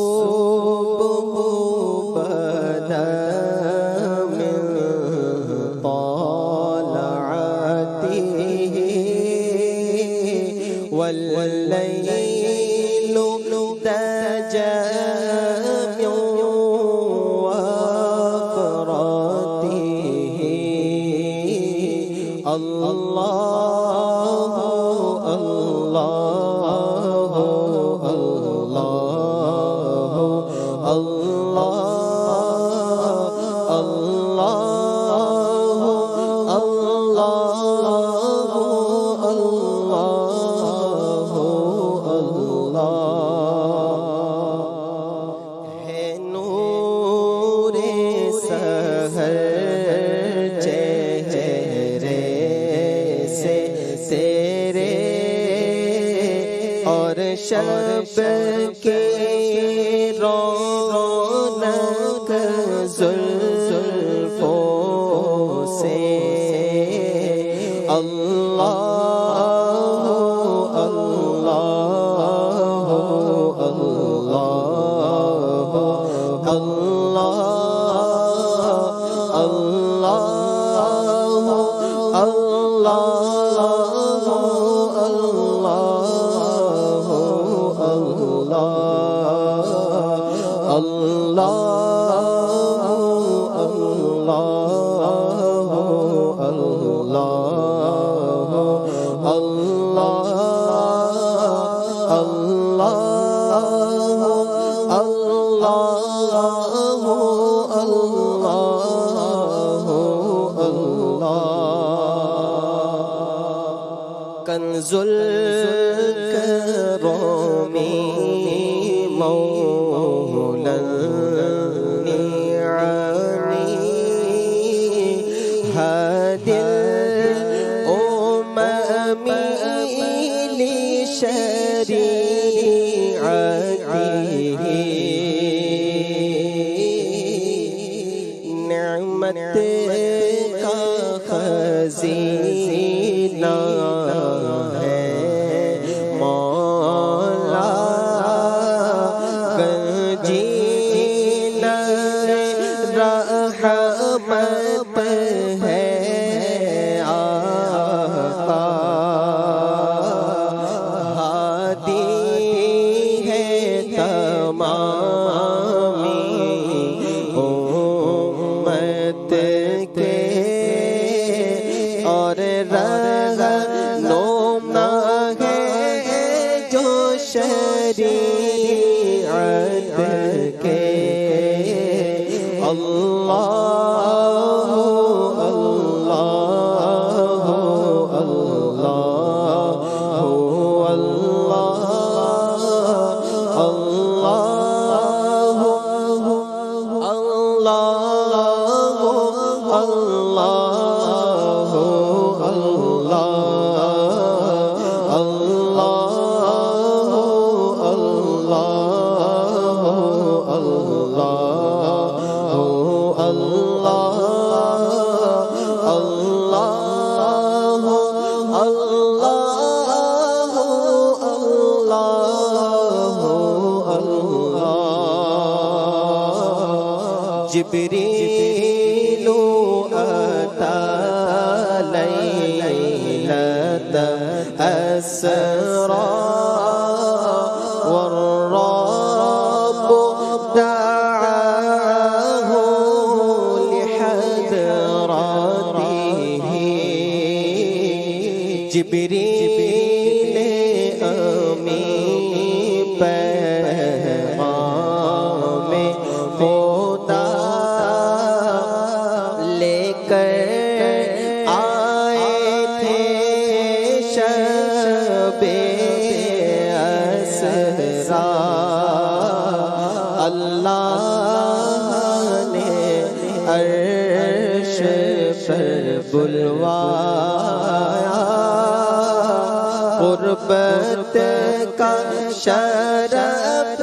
الصبح بدا من طلعته والليل دجى من وفراته الله الله شب کے رونق زلفوں سے اللہ اللہ اللہ اللہ کنز الکرم مولا النعم هادي الأمم لشريعته نعمت کا خزینہ رحمت ہے آقا ہادی ہے تمامی امت کے اور رہنما ہے جو شریعت کے اللہ جبریل أتى ليلة أسرى والرب دعاه لحضرته جبریل أمین پیغام خدا لے کر آئے تھے شب بلوایا قربت کا شرف